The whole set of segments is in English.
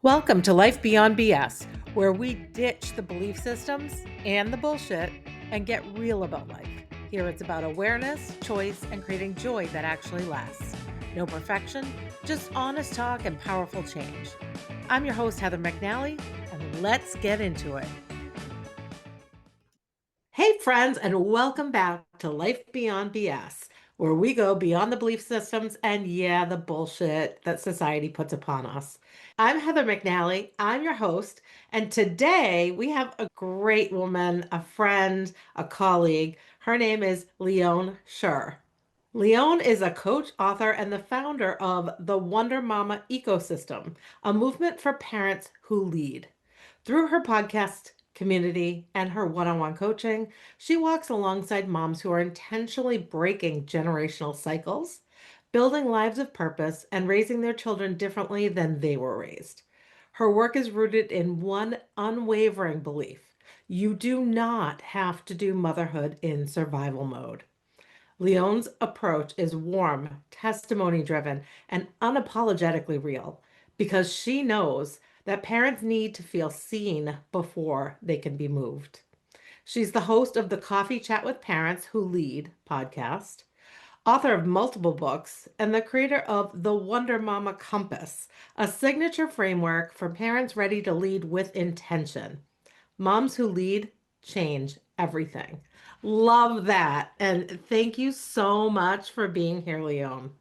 Welcome to Life Beyond B.S, where we ditch the belief systems and the bullshit and get real about life. Here it's about awareness, choice, and creating joy that actually lasts. No perfection, just honest talk and powerful change. I'm your host, Heather McNally, and let's get into it. Hey, friends, and welcome back to Life Beyond B.S, where we go beyond the belief systems and, yeah, the bullshit that society puts upon us. I'm Heather McNally. I'm your host. And today we have a great woman, a friend, a colleague. Her name is Leonne Sherr. Leonne is a coach, author, and the founder of the Wonder Mama Ecosystem, a movement for parents who lead. Through her podcast community and her one on one coaching, she walks alongside moms who are intentionally breaking generational cycles, building lives of purpose, and raising their children differently than they were raised. Her work is rooted in one unwavering belief: you do not have to do motherhood in survival mode. Leonne's approach is warm, testimony driven, and unapologetically real because she knows that parents need to feel seen before they can be moved. She's the host of the Coffee Chat with Parents Who Lead podcast, author of multiple books, and the creator of the Wonder Mama Compass, a signature framework for parents ready to lead with intention. Moms who lead change everything. Love that. And thank you so much for being here, Leonne.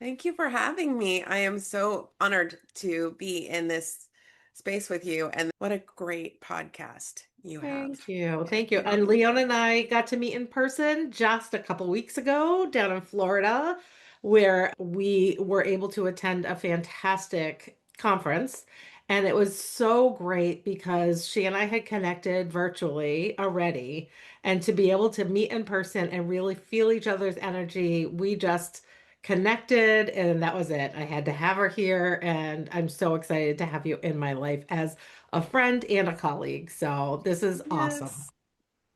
Thank you for having me. I am so honored to be in this space with you. And what a great podcast you have. Thank you. Thank Thank you. you. And Leon and I got to meet in person just a couple weeks ago down in Florida, where we were able to attend a fantastic conference. And it was so great because she and I had connected virtually already. And to be able to meet in person and really feel each other's energy, we just connected, and that was it. I had to have her here, and I'm so excited to have you in my life as a friend and a colleague. So this is awesome. Yes.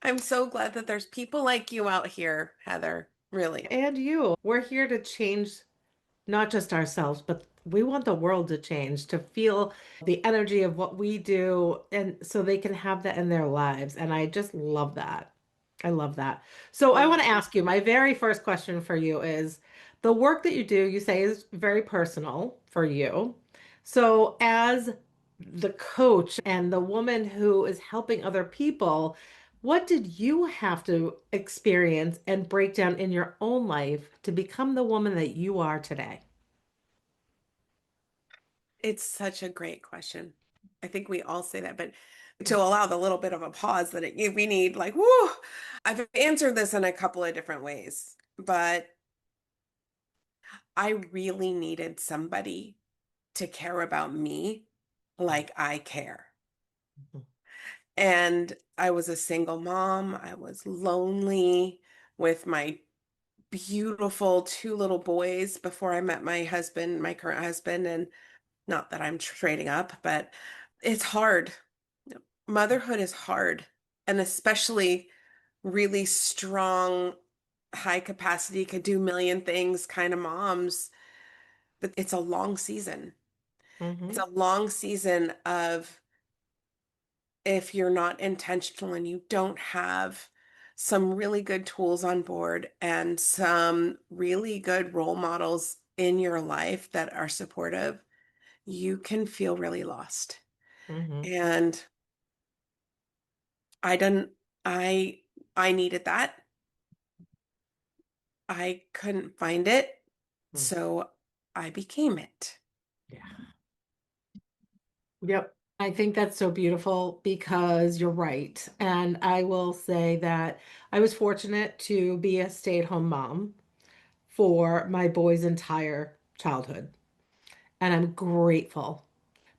I'm so glad that there's people like you out here, Heather. Really. And you, we're here to change not just ourselves, but we want the world to change, to feel the energy of what we do, and so they can have that in their lives. And I just love that. I love that. So I Oh, want to ask you, my very first question for you is the work that you do, you say is very personal for you. So as the coach and the woman who is helping other people, what did you have to experience and break down in your own life to become the woman that you are today? it's such a great question. I think we all say that, but to allow the little bit of a pause that we need, like, whoo, I've answered this in a couple of different ways, but I really needed somebody to care about me like I care. And I was a single mom. I was lonely with my beautiful two little boys before I met my husband, my current husband. And not that I'm trading up, but it's hard. Motherhood is hard. And especially really strong, high capacity, could do million things kind of moms. But it's a long season. It's Mm-hmm. a long season of if you're not intentional and you don't have some really good tools on board and some really good role models in your life that are supportive, you can feel really lost. Mm-hmm. And I didn't, I, I needed that. I couldn't find it. Mm. So I became it. Yeah. Yep. I think that's so beautiful because you're right. And I will say that I was fortunate to be a stay-at-home mom for my boy's entire childhood. And I'm grateful.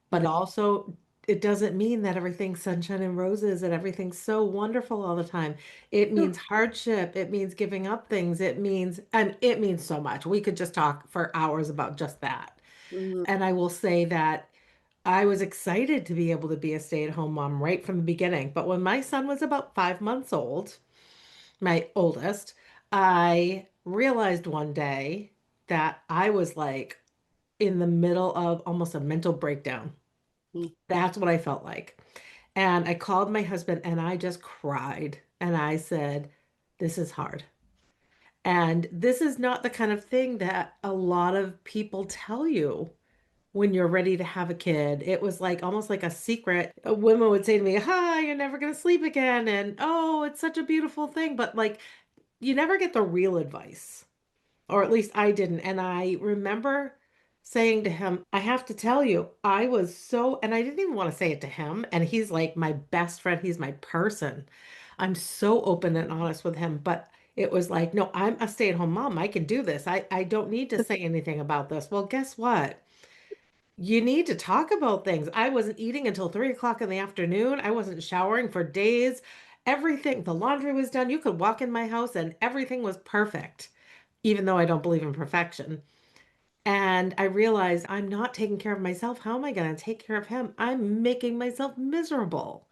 But also, it doesn't mean that everything's sunshine and roses and everything's so wonderful all the time. It means hardship. It means giving up things. And it means so much. We could just talk for hours about just that. Mhm. And I will say that I was excited to be able to be a stay-at-home mom right from the beginning. But when my son was about 5 months old, my oldest, I realized one day that I was like in the middle of almost a mental breakdown. Mm. That's what I felt like. And I called my husband and I just cried. And I said, this is hard. And this is not the kind of thing that a lot of people tell you when you're ready to have a kid. It was like almost like a secret. Women would say to me, "Hi, you're never going to sleep again." And oh, it's such a beautiful thing. But like, you never get the real advice, or at least I didn't. And I remember saying to him, I have to tell you, I was so, and I didn't even want to say it to him. And he's like my best friend, he's my person. I'm so open and honest with him. But it was like, no, I'm a stay-at-home mom. I can do this. I don't need to say anything about this. Well, guess what? You need to talk about things. I wasn't eating until 3 o'clock in the afternoon. I wasn't showering for days. Everything, the laundry was done. You could walk in my house and everything was perfect, even though I don't believe in perfection. And I realized I'm not taking care of myself. How am I going to take care of him? I'm making myself miserable.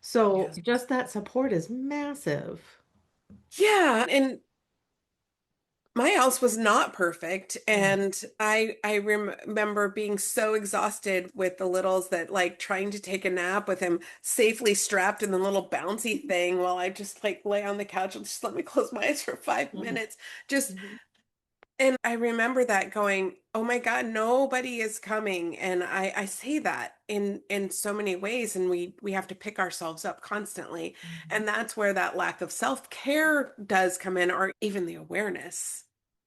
So Yes. just that support is massive. Yeah, and my house was not perfect, Mm. and I remember being so exhausted with the littles that like trying to take a nap with him safely strapped in the little bouncy thing while I just like lay on the couch and just let me close my eyes for 5 minutes. Just Mhm. and I remember that going, oh my God, nobody is coming. And I say that in so many ways, and we have to pick ourselves up constantly. Mhm. And that's where that lack of self-care does come in, or even the awareness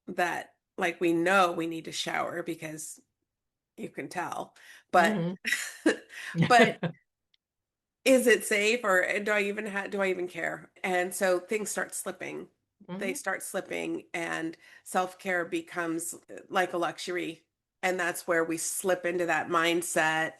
that like we know we need to shower because you can tell. But Mhm. but is it safe, or do I even care? And so things start slipping. They Mhm. start slipping and self-care becomes like a luxury. And that's where we slip into that mindset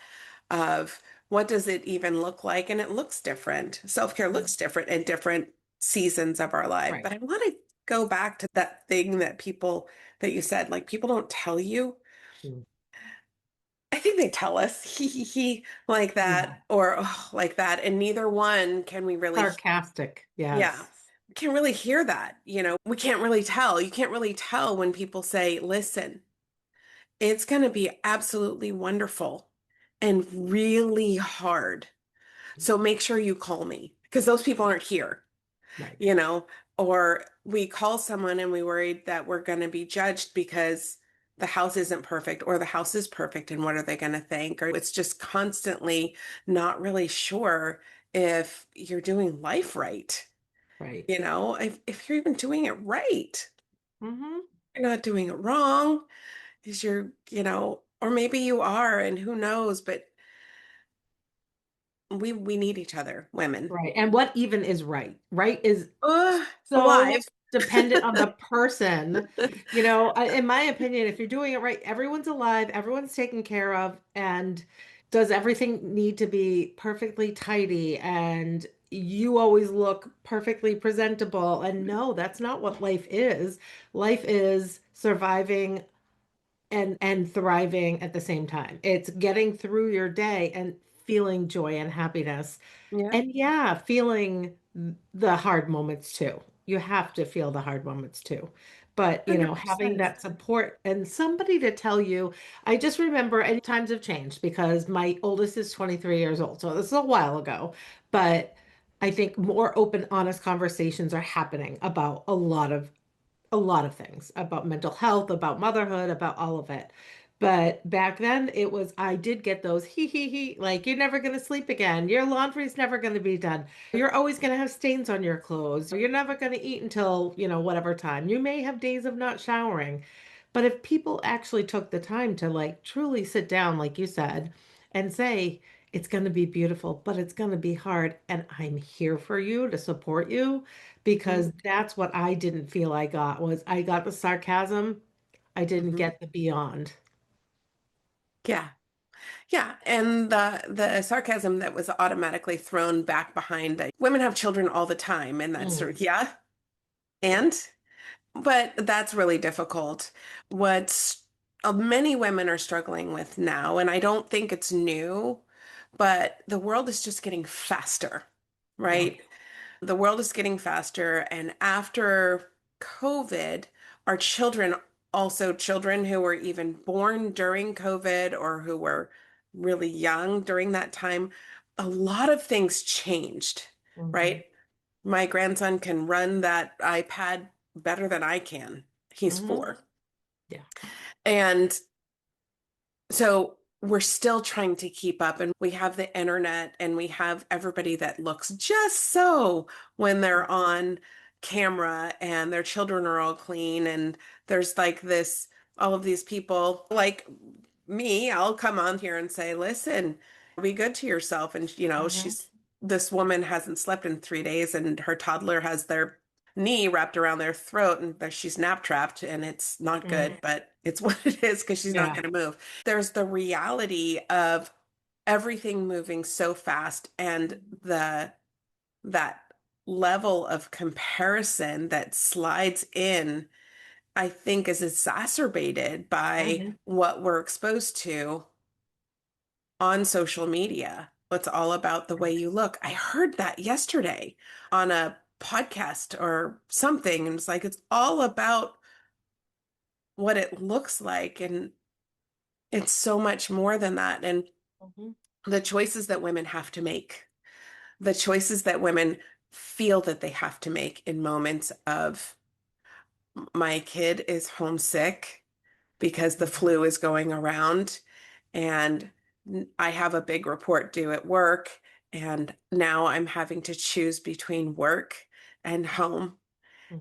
of what does it even look like? And it looks different. Self-care Mhm. looks different in different seasons of our life. Right. But I want to go back to that thing that people that you said, like people don't tell you. Mm. I think they tell us he like Yeah. that or oh, like that, and neither one can we really, Sarcastic. yeah, Yes. can really hear that. We can't really tell. You can't really tell when people say, listen, it's going to be absolutely wonderful and really hard. So make sure you call me because those people aren't here. Right. you know, or we call someone and we worried that we're going to be judged because the house isn't perfect or the house is perfect and what are they going to think? Or it's just constantly not really sure if you're doing life right. Right. If you're even doing it right, Hmm. you're not doing it wrong. Or maybe you are and who knows, but we need each other, women. Right. And what even is right? Right is so Alive. dependent on the person. In my opinion, if you're doing it right, everyone's alive, everyone's taken care of, and does everything need to be perfectly tidy and you always look perfectly presentable? And no, that's not what life is. Life is surviving and thriving at the same time. It's getting through your day and feeling joy and happiness. Yeah, And yeah, feeling the hard moments too. You have to feel the hard moments too. But, having 100%. that support and somebody to tell you, I just remember, and times have changed because my oldest is 23 years old. So this is a while ago. But I think more open, honest conversations are happening about a lot of things about mental health, about motherhood, about all of it. But back then it was, I did get those he, like, you're never going to sleep again. Your laundry's never going to be done. You're always going to have stains on your clothes. You're never going to eat until, whatever time. You may have days of not showering. But if people actually took the time to like truly sit down, like you said, and say, it's going to be beautiful, but it's going to be hard. And I'm here for you to support you because that's what I didn't feel I got the sarcasm. I didn't Mhm. get the beyond. Yeah. Yeah, and the sarcasm that was automatically thrown back behind women have children all the time, and that's sort Mm. of, yeah, and but that's really difficult. What many women are struggling with now, and I don't think it's new, but the world is just getting faster, Yeah. right? The world is getting faster, and after COVID, our children, also children who were even born during COVID or who were really young during that time, a lot of things changed, Hmm. right? My grandson can run that iPad better than I can. He's Hmm. 4. Yeah. And so we're still trying to keep up, and we have the internet and we have everybody that looks just so when they're on camera and their children are all clean. And there's like this, all of these people like me, I'll come on here and say, listen, be good to yourself. And, Hmm. this woman hasn't slept in 3 days and her toddler has their knee wrapped around their throat and she's nap trapped and it's not good, Hmm. but it's what it is because she's not Yeah. going to move. There's the reality of everything moving so fast and that level of comparison that slides in, I think is exacerbated by Hmm. what we're exposed to on social media. It's all about the way you look. I heard that yesterday on a podcast or something, and it's like it's all about what it looks like, and it's so much more than that. And Hmm. the choices that women have to make, the choices that women feel that they have to make in moments of my kid is homesick because the Hmm. flu is going around and I have a big report due at work and now I'm having to choose between work and home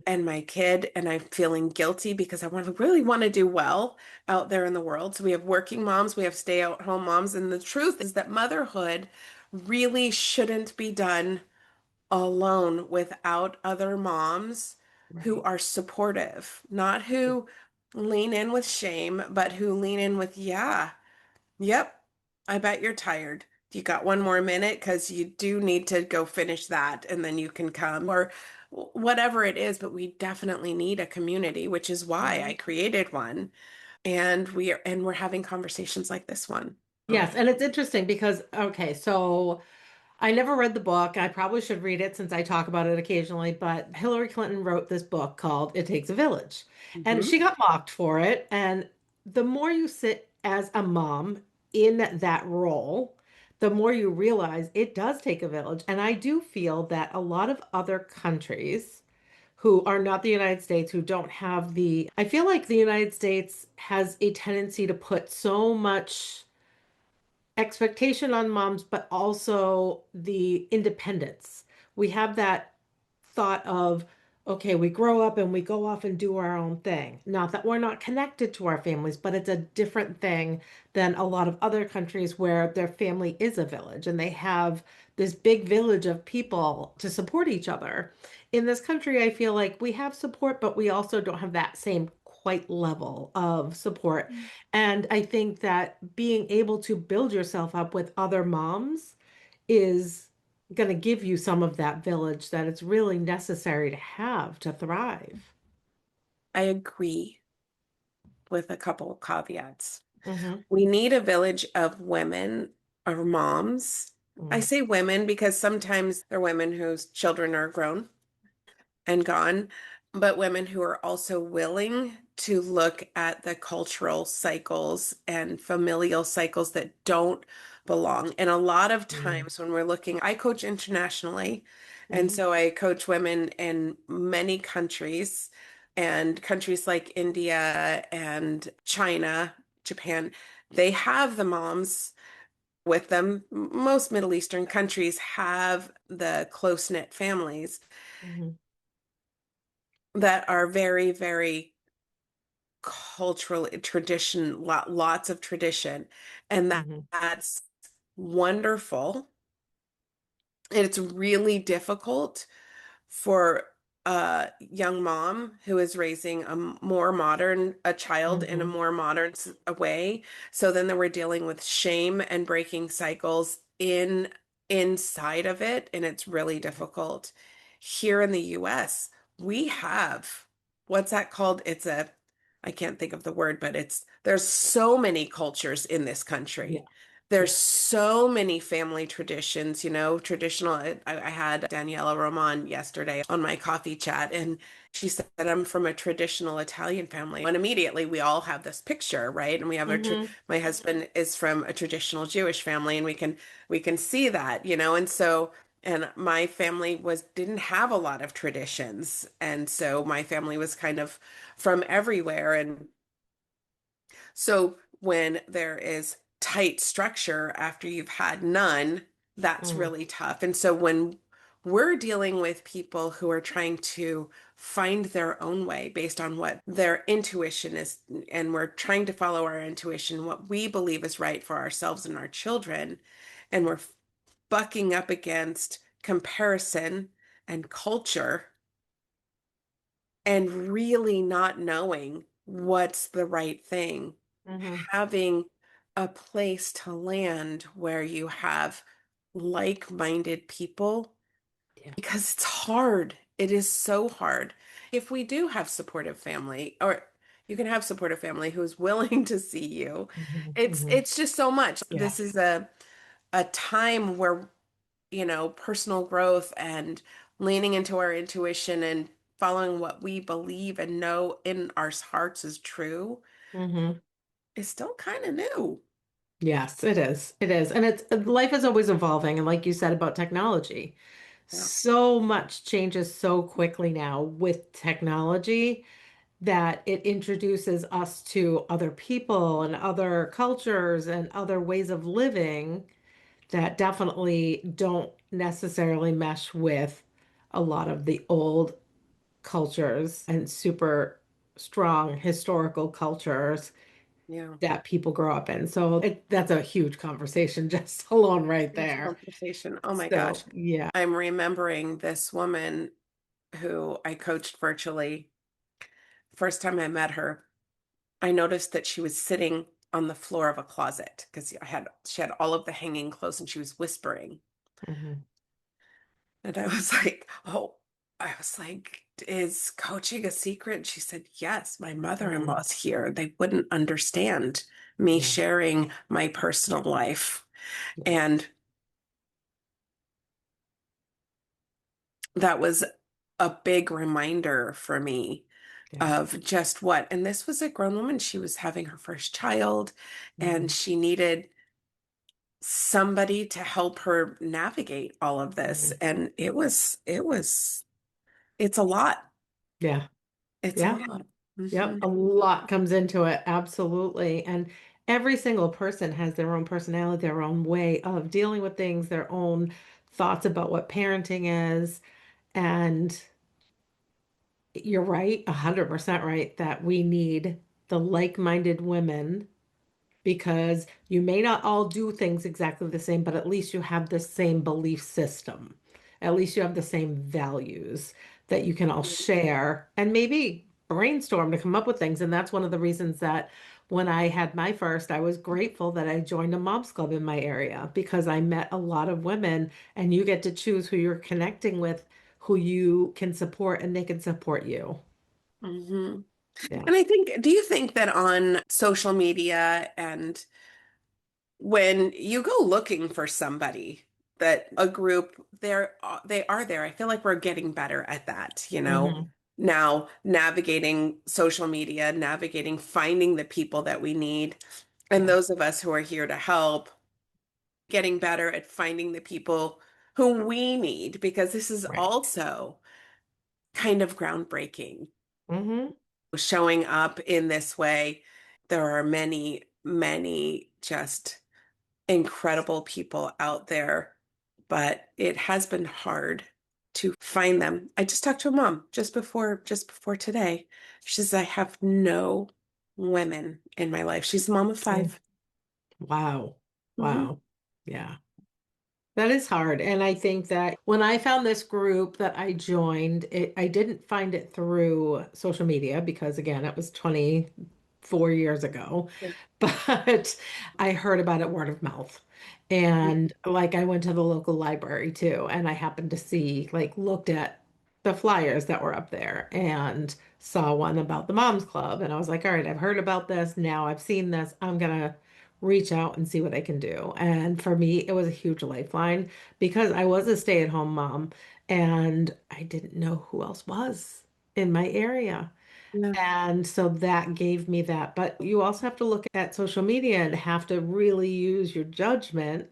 and my kid and I'm feeling guilty because I really want to do well out there in the world. So we have working moms, we have stay-at-home moms, and the truth is that motherhood really shouldn't be done alone without other moms who Right. are supportive, not who lean in with shame, but who lean in with, yeah, yep, I bet you're tired. You got one more minute because you do need to go finish that and then you can come or whatever it is. But we definitely need a community, which is why I Hmm. created one. And we're having conversations like this one. Yes, and it's interesting because, okay, so I never read the book. I probably should read it since I talk about it occasionally, but Hillary Clinton wrote this book called It Takes a Village. And Hmm. she got mocked for it. And the more you sit as a mom in that role, the more you realize it does take a village. And I do feel that a lot of other countries who are not the United States, who don't have I feel like the United States has a tendency to put so much expectation on moms, but also the independence. We have that thought of, okay, we grow up and we go off and do our own thing. Not that we're not connected to our families, but it's a different thing than a lot of other countries where their family is a village and they have this big village of people to support each other. In this country, I feel like we have support, but we also don't have that same quite level of support. And I think that being able to build yourself up with other moms is going to give you some of that village that it's really necessary to have to thrive. I agree with a couple caveats. Hmm. We need a village of women or moms. I say women because sometimes they're women whose children are grown and gone, but women who are also willing to look at the cultural cycles and familial cycles that don't belong. And a lot of Hmm. times when we're looking, I coach internationally, and Hmm. so I coach women in many countries and countries like India and China, Japan. They have the moms with them. Most Middle Eastern countries have the close-knit families Hmm. that are very, very cultural tradition, lots of tradition. And Hmm. that's wonderful. It's really difficult for a young mom who is raising a child in a Hmm. more modern way. So then we're dealing with shame and breaking cycles inside of it, and it's really difficult. Here in the US, we have what's that called? I can't think of the word, but there's so many cultures in this Yeah. country. There's so many family traditions, traditional. I had Daniela Roman yesterday on my coffee chat, and she said, I'm from a traditional Italian family. And immediately we all have this picture, right? And we have Hmm. my husband is from a traditional Jewish family, and we can see that, and so and my family didn't have a lot of traditions. And so my family was kind of from everywhere. And so when there is tight structure after you've had none, that's Mm. really tough. And so when we're dealing with people who are trying to find their own way based on what their intuition is, and we're trying to follow our intuition, what we believe is right for ourselves and our children, and we're bucking up against comparison and culture and really not knowing what's the right thing, Hmm. having a place to land where you have like-minded people, Yeah. because it's hard. It is so hard. If we do have supportive family, or you can have supportive family who's willing to see you, Hmm. it's Hmm. it's just so much. Yeah. This is a time where, personal growth and leaning into our intuition and following what we believe and know in our hearts is true Hmm. is still kind of new. Yes, it is. It is. And it's life is always evolving. And like you said about technology, Yeah. so much changes so quickly now with technology that it introduces us to other people and other cultures and other ways of living that definitely don't necessarily mesh with a lot of the old cultures and super strong historical cultures Yeah. that people grow up in. So that's a huge conversation just alone right Huge there. conversation. Oh my So, gosh. yeah. I'm remembering this woman who I coached virtually. First time I met her, I noticed that she was sitting on the floor of a closet because she had all of the hanging clothes and she was whispering. Hmm. And I was like, oh, I was like, is coaching a secret? She said, yes, my Mm. mother-in-law's here. They wouldn't understand me Yeah. sharing my personal life. Yeah. And that was a big reminder for me Yeah. of just what, and this was a grown woman. She was having her first child and Hmm. she needed somebody to help her navigate all of this. Hmm. And it's a lot. Yeah. It's a Yeah. lot. Yep, Hmm. a lot comes into it, absolutely. And every single person has their own personality, their own way of dealing with things, their own thoughts about what parenting is. And you're right, 100% right, that we need the like-minded women because you may not all do things exactly the same, but at least you have the same belief system. At least you have the same values that you can all share and maybe brainstorm to come up with things. And that's one of the reasons that when I had my first, I was grateful that I joined a mom's club in my area because I met a lot of women and you get to choose who you're connecting with, who you can support, and they can support you. Hmm. Yeah. And do you think that on social media and when you go looking for somebody, that a group, they are there? I feel like we're getting better at that, Hmm. now navigating social media, navigating finding the people that we need, and Yeah. those of us who are here to help, getting better at finding the people who we need, because this is Right. also kind of groundbreaking, Hmm. showing up in this way. There are many, many just incredible people out there, but it has been hard to find them. I just talked to a mom just before today. She says, I have no women in my life. She's a mom of five. Wow. Hmm. Wow. Yeah. That is hard. And I think that when I found this group that I joined, I didn't find it through social media because, again, it was 24 years ago. But I heard about it word of mouth. And like I went to the local library too, and I happened to see, like, looked at the flyers that were up there and saw one about the Moms Club. And I was like, all right, I've heard about this. Now I've seen this. I'm gonna reach out and see what I can do. And for me, it was a huge lifeline because I was a stay-at-home mom and I didn't know who else was in my area. Yeah. And so that gave me that. But you also have to look at social media and have to really use your judgment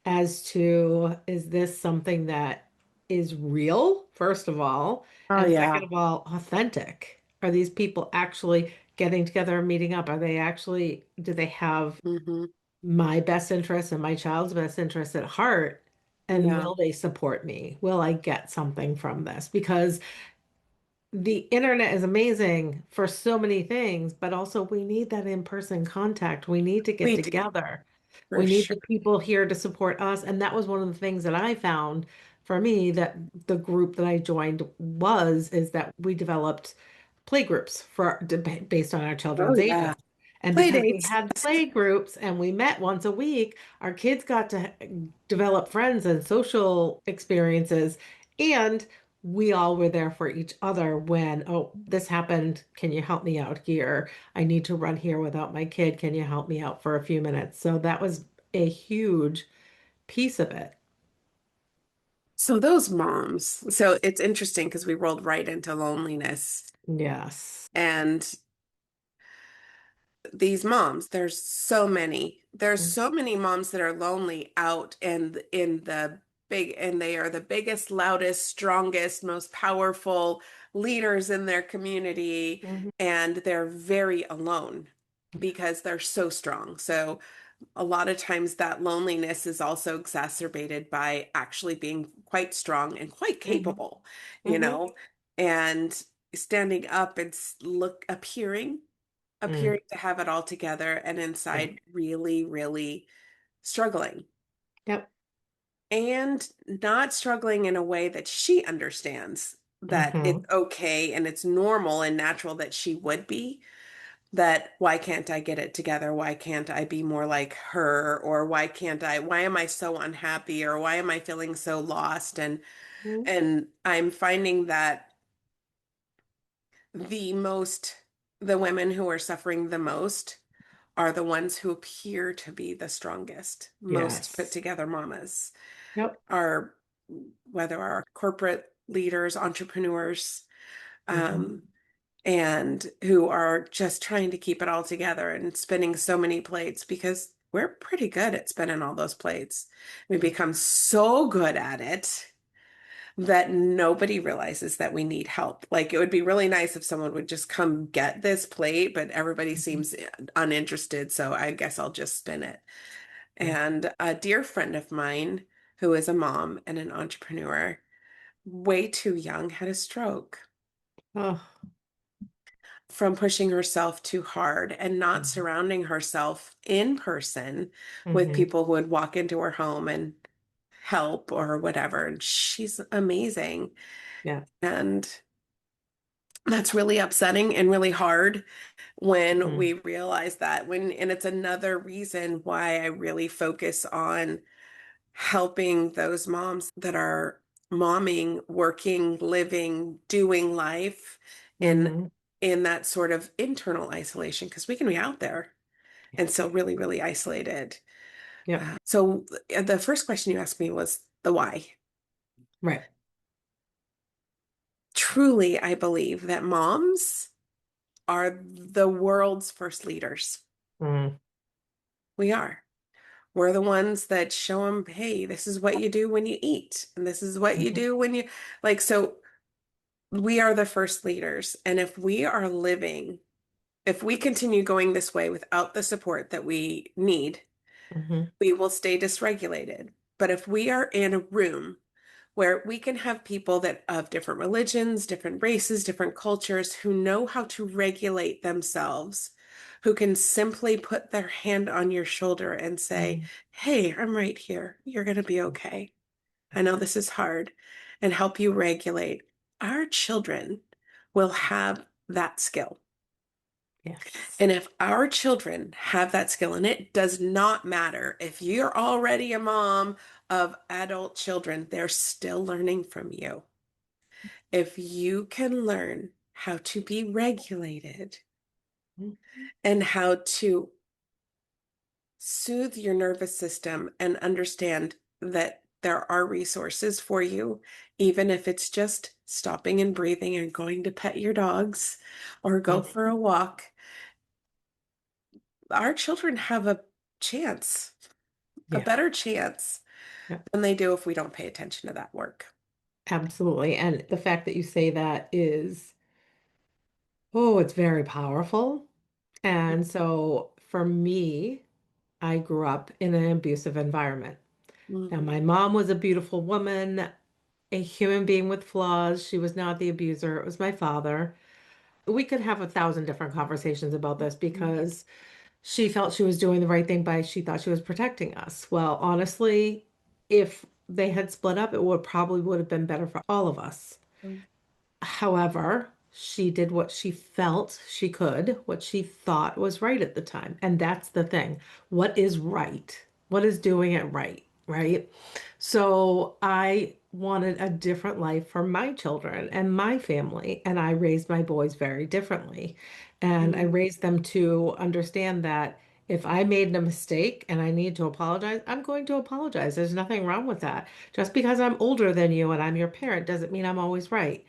as to is this something that is real, first of all, Oh, and yeah. second of all, authentic? Are these people actually getting together and meeting up? Are they actually, do they have Hmm. my best interest and my child's best interest at heart? And Yeah. will they support me? Will I get something from this? Because the internet is amazing for so many things, but also we need that in-person contact. We need to get We do, together. for We need sure. the people here to support us. And that was one of the things that I found for me that the group that I joined is that we developed play groups based on our Oh, children's yeah. ages. And Play because we dates. had play groups and we met once a week, our kids got to develop friends and social experiences. And we all were there for each other when, oh, this happened. Can you help me out here? I need to run here without my kid. Can you help me out for a few minutes? So that was a huge piece of it. So those moms, so it's interesting because we rolled right into loneliness. Yes. And these moms, there's so many. There's so many moms that are lonely out and in the big, and they are the biggest, loudest, strongest, most powerful leaders in their community, Mhm. and they're very alone because they're so strong. So a lot of times that loneliness is also exacerbated by actually being quite strong and quite Mhm. capable, you Mhm. know, and standing up and Mm. appearing to have it all together and Yeah. inside really, really struggling Yep. and not struggling in a way that she understands that it's Hmm. okay and it's normal and natural that she would be. That why can't I get it together? Why can't I be more like her? Or why am I so unhappy? Or why am I feeling so lost? And I'm finding that the most, the women who are suffering the most are the ones who appear to be the strongest, most put Yes. together mamas, Yep. are whether our corporate leaders, entrepreneurs, Hmm. um, and who are just trying to keep it all together and spinning so many plates because we're pretty good at spinning all those plates. We become so good at it that nobody realizes that we need help. Like it would be really nice if someone would just come get this plate, but everybody seems uninterested, so I guess I'll just spin it. Yeah. And a dear friend of mine who is a mom and an entrepreneur, way too young, had a stroke Oh. from pushing herself too hard and not Hmm. surrounding herself in person with Hmm. people who would walk into her home and help or whatever. And she's amazing. Yeah. And that's really upsetting and really hard when Mm. we realize that and it's another reason why I really focus on helping those moms that are momming, working, living, doing life in Hmm. in that sort of internal isolation because we can be out there and Yes. so really, really isolated. Yep. So the first question you asked me was the why. Right. Truly, I believe that moms are the world's first leaders. Mm. We are. We're the ones that show them, hey, this is what you do when you eat, and this is what you Hmm. do when you like. So we are the first leaders. And if we continue going this way without the support that we need, Hmm. we will stay dysregulated. But if we are in a room where we can have people that of different religions, different races, different cultures who know how to regulate themselves, who can simply put their hand on your shoulder and say, Hmm. hey, I'm right here. You're going to be okay. I know this is hard, and help you regulate. Our children will have that skill. Yes. And if our children have that skill, and it does not matter if you're already a mom of adult children, they're still learning from you. If you can learn how to be regulated Mhm. and how to soothe your nervous system and understand that there are resources for you, even if it's just stopping and breathing and going to pet your dogs or go Mm, for a walk. Our children have a chance, a yeah, better chance yeah, than they do if we don't pay attention to that work. absolutely. And the fact that you say that is, oh, it's very powerful. And so for me, I grew up in an abusive environment. Now, Mhm. my mom was a beautiful woman, a human being with flaws. She was not the abuser. It was my father. We could have 1,000 different conversations about this because she felt she was doing the right thing by she thought she was protecting us. Well, honestly, if they had split up, it would have been better for all of us. However, she did what she felt she could, what she thought was right at the time. And that's the thing. What is right? What is doing it right? Right? So I wanted a different life for my children and my family, and I raised my boys very differently. And I Mhm. raised them to understand that if I made a mistake and I need to apologize, I'm going to apologize. There's nothing wrong with that. Just because I'm older than you and I'm your parent doesn't mean I'm always right.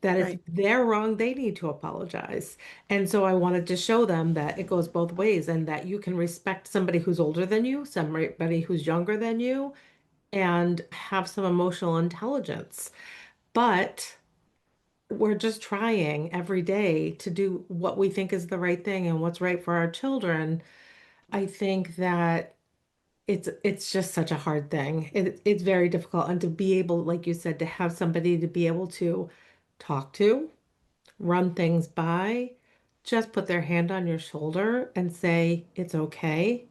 That if Right. they're wrong, they need to apologize. And so I wanted to show them that it goes both ways and that you can respect somebody who's older than you, somebody who's younger than you, and have some emotional intelligence. But we're just trying every day to do what we think is the right thing and what's right for our children. I think that it's just such a hard thing. It's very difficult. And to be able, like you said, to have somebody to be able to talk to, run things by, just put their hand on your shoulder and say, it's okay.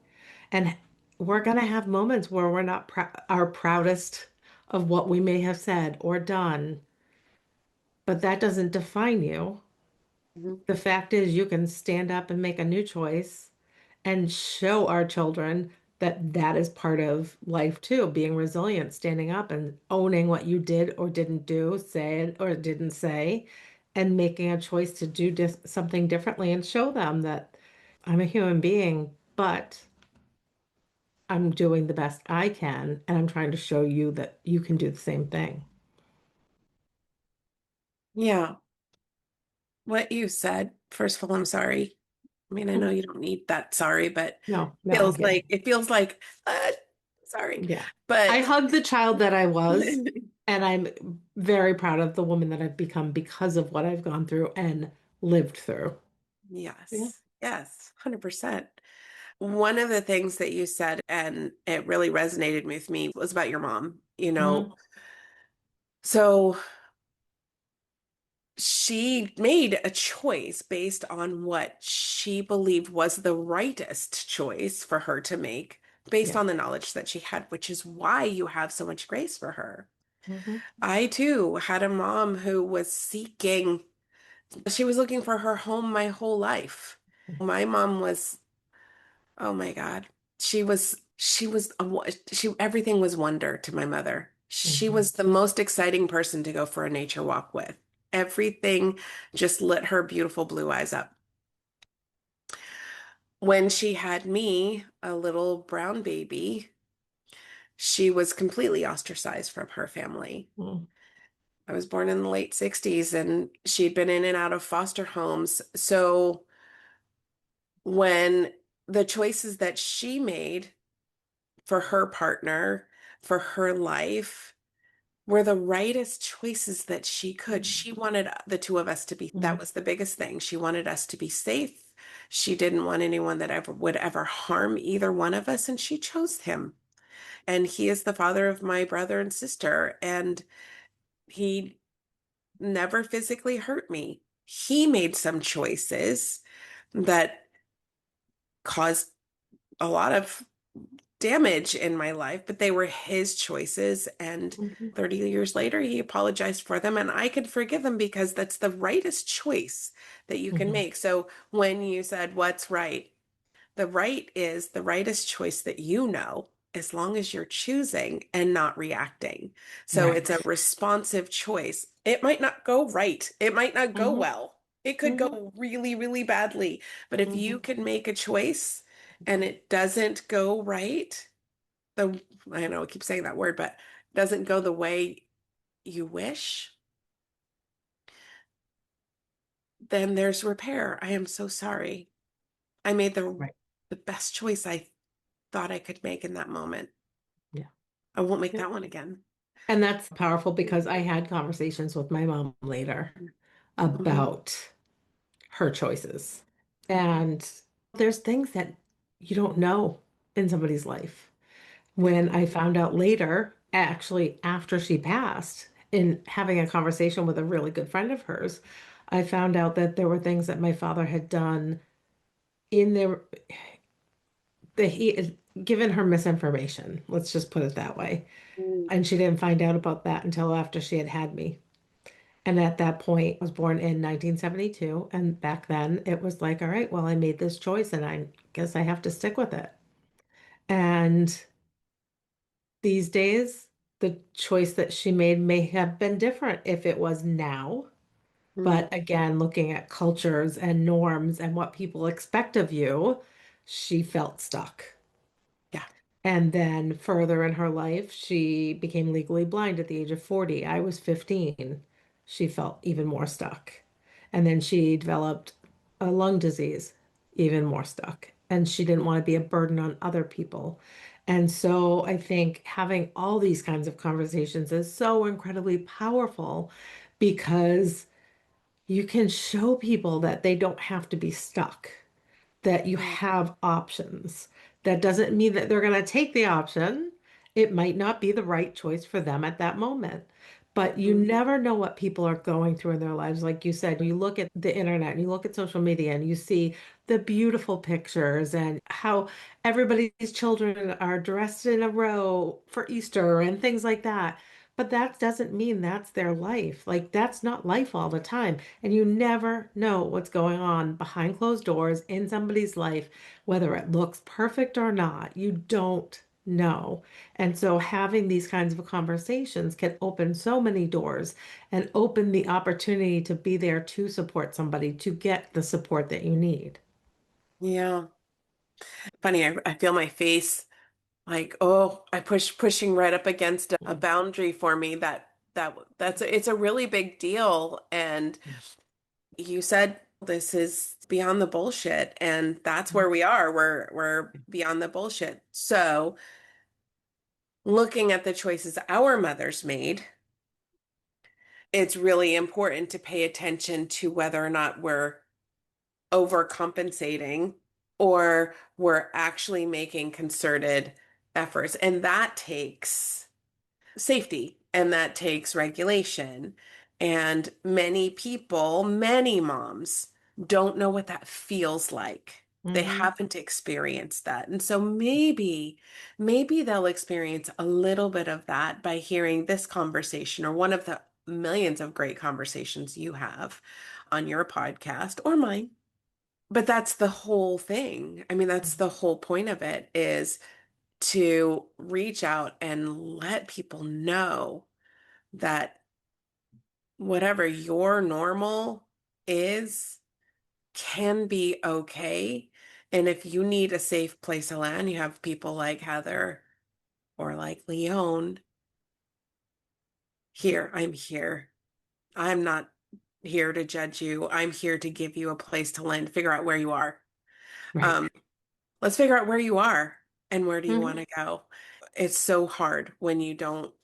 And we're going to have moments where we're not our proudest of what we may have said or done, but that doesn't define you. Mhm. The fact is, you can stand up and make a new choice and show our children that that is part of life too, being resilient, standing up and owning what you did or didn't do, said or didn't say, and making a choice to do something differently and show them that I'm a human being, but I'm doing the best I can, and I'm trying to show you that you can do the same thing. Yeah. What you said, first of all, I'm sorry. I mean, I know you don't need that sorry, but No, no, I get it. it feels like sorry. Yeah. I But hugged the child that I was, and I'm very proud of the woman that I've become because of what I've gone through and lived through. Yeah. yes, yes, 100%. One of the things that you said, and it really resonated with me, was about your mom. Mhm. So she made a choice based on what she believed was the rightest choice for her to make, based Yeah. on the knowledge that she had, which is why you have so much grace for her. Hmm. I too had a mom who was seeking, she was looking for her home my whole life. My mom was, oh my God, everything was wonder to my mother. She Hmm. was the most exciting person to go for a nature walk with. Everything just lit her beautiful blue eyes up. When she had me, a little brown baby, she was completely ostracized from her family. I was born in the late 60s and she'd been in and out of foster homes. So when the choices that she made for her partner, for her life, were the rightest choices that she could. She wanted the two of us to be, that Hmm. was the biggest thing. She wanted us to be safe. She didn't want anyone that ever would ever harm either one of us, and she chose him. And he is the father of my brother and sister, and he never physically hurt me. He made some choices that caused a lot of damage in my life, but they were his choices. And Hmm. 30 years later, he apologized for them, and I could forgive him because that's the rightest choice that you can Hmm. make. So when you said, what's right? The right is the rightest choice that you know, as long as you're choosing and not reacting. So it's a Right. responsive choice. It might not go right. It might not go Hmm. well. It could Hmm. go really, really badly. But if you Hmm. can make a choice and it doesn't go right, the I know I keep saying that word, but doesn't go the way you wish, then there's repair. I am so sorry. I made Right. the best choice I thought I could make in that moment. Yeah. I won't make Yeah. that one again. And that's powerful because I had conversations with my mom later Mhm. about her choices. And there's things that you don't know in somebody's life. Yeah. When I found out later, actually after she passed, in having a conversation with a really good friend of hers, I found out that there were things that my father had done in there that he had given her misinformation. Let's just put it that way. Mm. And she didn't find out about that until after she had me. And at that point, I was born in 1972. And back then, it was like, all right, well, I made this choice and I guess I have to stick with it. And these days, the choice that she made may have been different if it was now. Mm. But again, looking at cultures and norms and what people expect of you, she felt stuck. Yeah. And then further in her life, she became legally blind at the age of 40. I was 15. She felt even more stuck. And then she developed a lung disease, even more stuck. And she didn't want to be a burden on other people. And so I think having all these kinds of conversations is so incredibly powerful because you can show people that they don't have to be stuck, that you Yeah. have options. That doesn't mean that they're going to take the option. It might not be the right choice for them at that moment. But you Mm. never know what people are going through in their lives. Like you said, you look at the internet and you look at social media and you see the beautiful pictures and how everybody's children are dressed in a row for Easter and things like that. But that doesn't mean that's their life. Like, that's not life all the time. And you never know what's going on behind closed doors in somebody's life, whether it looks perfect or not. You don't know. And so having these kinds of conversations can open so many doors and open the opportunity to be there to support somebody to get the support that you need. Yeah. Funny, I feel my face like, oh, pushing right up against a boundary for me that's it's a really big deal. And you said this is beyond the bullshit, and that's where we are. We're beyond the bullshit. So, looking at the choices our mothers made, it's really important to pay attention to whether or not we're overcompensating or we're actually making concerted efforts. And that takes safety and that takes regulation. And many people, many moms don't know what that feels like. They Hmm. haven't experienced that. And so maybe they'll experience a little bit of that by hearing this conversation or one of the millions of great conversations you have on your podcast or mine. But that's the whole thing. I mean, that's the whole point of it is to reach out and let people know that whatever your normal is can be okay. And if you need a safe place to land, you have people like Heather or like Leonne here. I'm here. I'm not here to judge you. I'm here to give you a place to land, figure out where you are. Right. Um, let's figure out where you are and where do you want Hmm. to go. It's so hard when you don't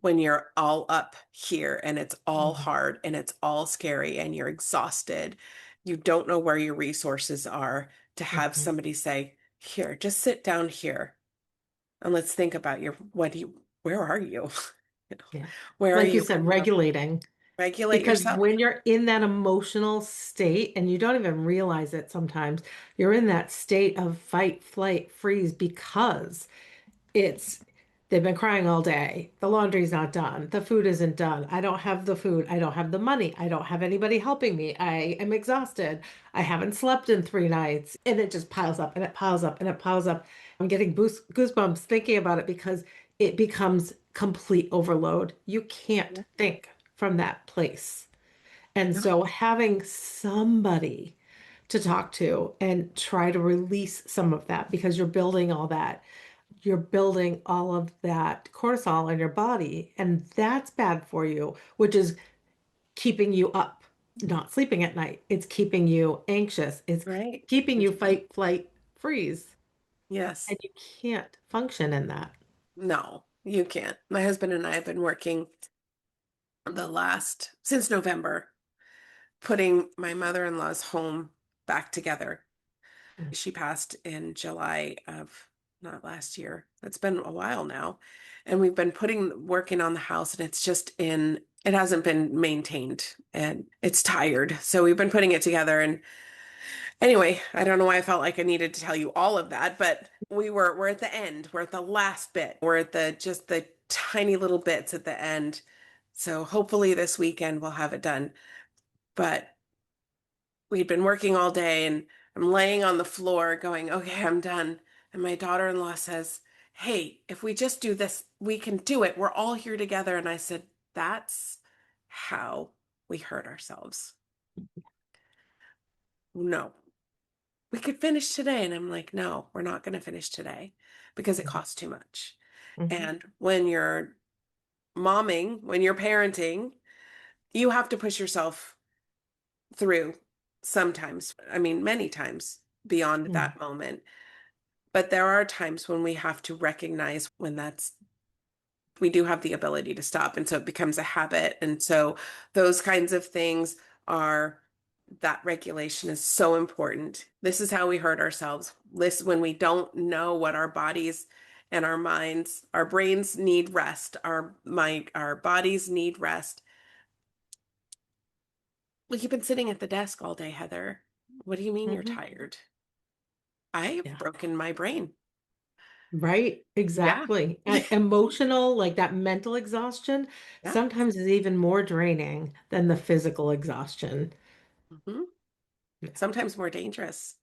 when you're all up here and it's all Hmm. hard and it's all scary and you're exhausted, you don't know where your resources are to have Hmm. somebody say, here, just sit down here and let's think about where are you? You know, Yeah. where are Like you you? said, regulating. Regulate Because yourself. when you're in that emotional state and you don't even realize it sometimes, you're in that state of fight, flight, freeze because it's they've been crying all day. The laundry's not done. The food isn't done. I don't have the food. I don't have the money. I don't have anybody helping me. I am exhausted. I haven't slept in 3 nights. And it just piles up and it piles up and it piles up. I'm getting goosebumps thinking about it because it becomes complete overload. You can't think from that place. And No. so having somebody to talk to and try to release some of that because you're building all that. You're building all of that cortisol in your body, and that's bad for you, which is keeping you up, not sleeping at night. It's keeping you anxious. It's Right. keeping you Mhm. fight, flight, freeze, Yes. and you can't function in that. No, you can't. My husband and I have been working since November, putting my mother-in-law's home back together. She passed in July of not last year. It's been a while now. And we've been working on the house, and it hasn't been maintained and it's tired. So we've been putting it together. And anyway, I don't know why I felt like I needed to tell you all of that, but we're at the end. We're at the last bit. We're at just the tiny little bits at the end. So hopefully this weekend we'll have it done. But we'd been working all day, and I'm laying on the floor going, okay, I'm done. And my daughter-in-law says, hey, if we just do this, we can do it. We're all here together. And I said, that's how we hurt ourselves. No, we could finish today. And I'm like, no, we're not going to finish today because it costs too much. Mhm. And when you're when you're parenting, you have to push yourself through sometimes. I mean, many times beyond Mhm. that moment. But there are times when we have to recognize we do have the ability to stop. And so it becomes a habit. And so those kinds of things are, that regulation is so important. This is how we hurt ourselves. This, when we don't know what our bodies and our minds, our brains need rest, our bodies need rest. Well, you've been sitting at the desk all day, Heather. What do you mean you're Mhm. tired? I have Yeah. broken my brain. Right, Yeah. exactly. Emotional, like that mental exhaustion, Yeah. sometimes is even more draining than the physical exhaustion. Hmm. Yeah. Sometimes more dangerous.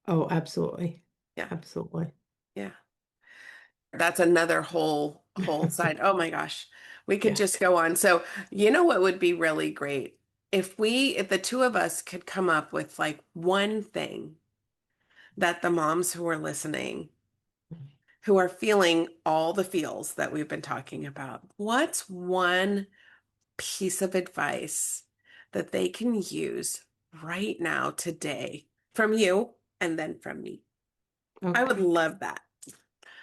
Oh, absolutely. Yeah. Absolutely. Yeah. That's another whole side. Oh my gosh. We could Yeah. just go on. So, you know what would be really great? If the two of us could come up with like one thing that the moms who are listening, who are feeling all the feels that we've been talking about, what's one piece of advice that they can use right now, today, from you and then from me? I would Okay. love that.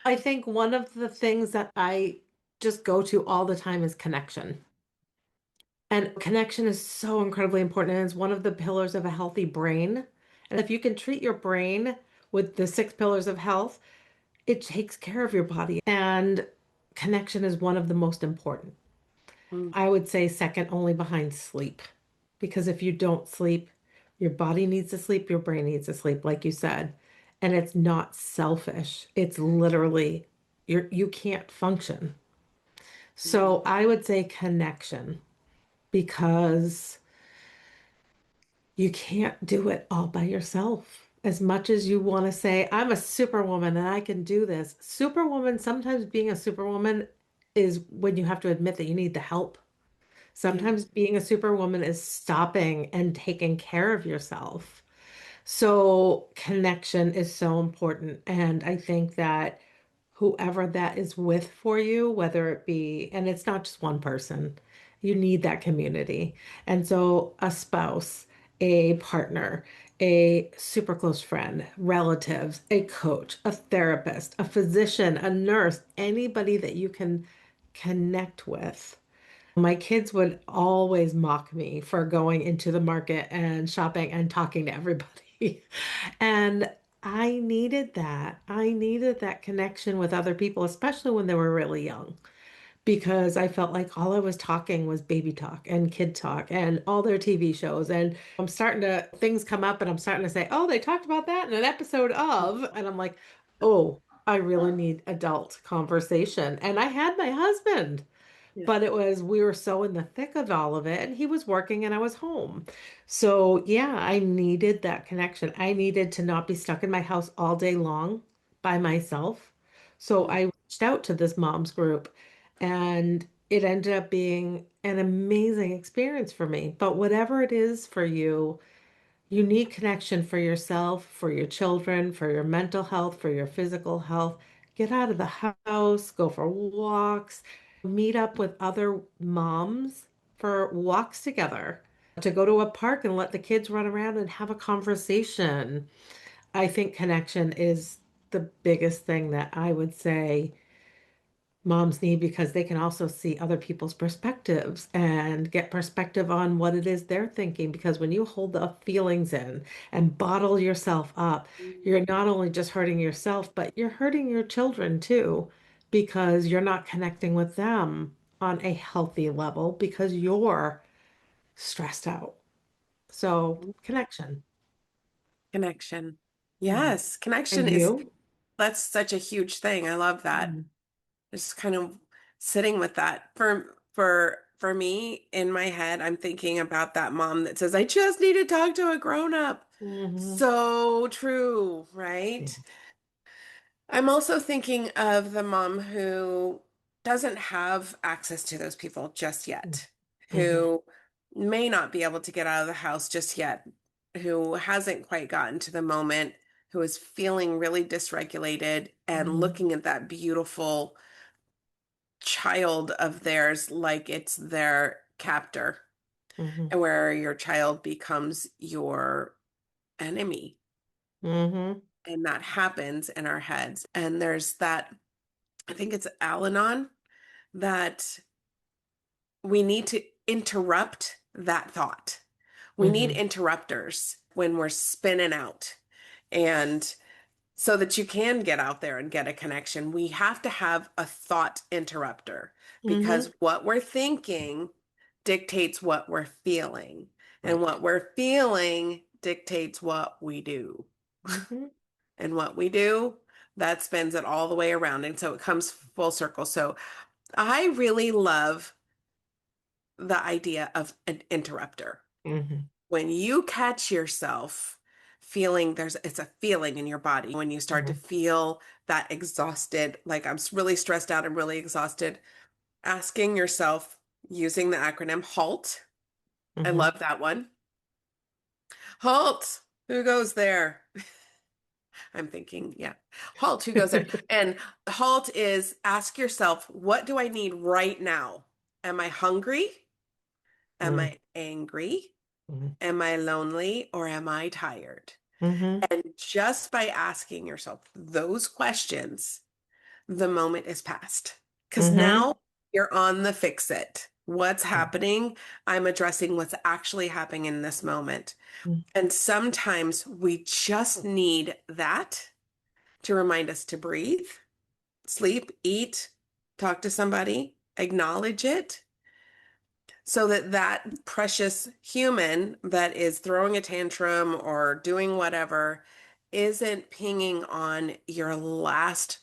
I think one of the things that I just go to all the time is connection. And connection is so incredibly important. And it's one of the pillars of a healthy brain. And if you can treat your brain with the six pillars of health, it takes care of your body. And connection is one of the most important. Mm, I would say second only behind sleep. Because if you don't sleep, your body needs to sleep, your brain needs to sleep, like you said. And it's not selfish. It's literally you can't function. mhm, So I would say connection because you can't do it all by yourself. As much as you want to say, I'm a superwoman and I can do this. Superwoman, sometimes being a superwoman is when you have to admit that you need the help. yeah. Sometimes being a superwoman is stopping and taking care of yourself. So connection is so important. And I think that whoever that is with for you, whether it be, and it's not just one person, you need that community. And so a spouse, a partner, a super close friend, relatives, a coach, a therapist, a physician, a nurse, anybody that you can connect with. My kids would always mock me for going into the market and shopping and talking to everybody. And I needed that. I needed that connection with other people, especially when they were really young, because I felt like all I was talking was baby talk and kid talk and all their TV shows. And things come up and I'm starting to say, oh, they talked about that in an episode of, and I'm like, oh, I really need adult conversation. And I had my husband. Yeah. But we were so in the thick of all of it, and he was working and I was home. So, yeah, I needed that connection. I needed to not be stuck in my house all day long by myself. So, Mm, I reached out to this mom's group, and it ended up being an amazing experience for me. But whatever it is for you, You need connection for yourself, for your children, for your mental health, for your physical health. Get out of the house, go for walks, meet up with other moms for walks together, to go to a park and let the kids run around and have a conversation. I think connection is the biggest thing that I would say moms need because they can also see other people's perspectives and get perspective on what it is they're thinking. Because when you hold the feelings in and bottle yourself up, you're not only just hurting yourself, but you're hurting your children too, because you're not connecting with them on a healthy level because you're stressed out. So, connection. Connection. Mhm. Yes, connection And is you? that's such a huge thing. I love that. Mhm. Just kind of sitting with that. For me in my head, I'm thinking about that mom that says, I just need to talk to a grown up. Mhm. So true, Yeah. right? I'm also thinking of the mom who doesn't have access to those people just yet, Mhm. who may not be able to get out of the house just yet, who hasn't quite gotten to the moment, who is feeling really dysregulated and Mhm. looking at that beautiful child of theirs like it's their captor, Mhm. and where your child becomes your enemy. Mhm. And that happens in our heads. And there's that, I think it's Al Anon, that we need to interrupt that thought. We need Mhm. interrupters when we're spinning out. And so that you can get out there and get a connection, we have to have a thought interrupter Mhm. because what we're thinking dictates what we're feeling, and Right. what we're feeling dictates what we do. Mhm. And what we do, that spins it all the way around. And so it comes full circle. So I really love the idea of an interrupter. Mhm. When you catch yourself feeling it's a feeling in your body when you start to Mhm. feel that exhausted, like really stressed out and really exhausted, asking yourself using the acronym HALT. I Mhm. love that one. HALT. Who goes there? I'm thinking, yeah. HALT. Who goes there? And HALT is ask yourself, what do I need right now? Am I hungry? Am Mhm. I angry? Mhm. Am I lonely or am I tired? Mhm. And just by asking yourself those questions, the moment is past. Because Mhm. now you're on the fix it. What's happening? I'm addressing what's actually happening in this moment. And sometimes we just need that to remind us to breathe, sleep, eat, talk to somebody, acknowledge it, so that that precious human that is throwing a tantrum or doing whatever isn't pinging on your last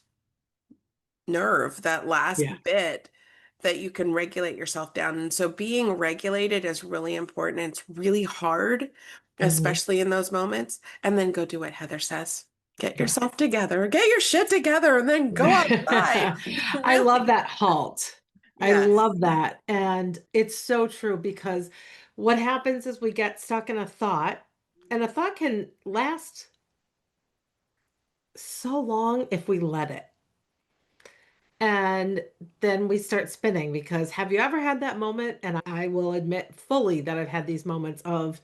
nerve, that Yeah. last bit that you can regulate yourself down. And so being regulated is really important. It's really hard, Mhm. especially in those moments. And then go do what Heather says. Get Yeah. yourself together, get your shit together, and then go outside. I love Really. that halt. I Yes. love that. And it's so true because what happens is we get stuck in a thought, and a thought can last so long if we let it. And then we start spinning because have you ever had that moment? And I will admit fully that I've had these moments of,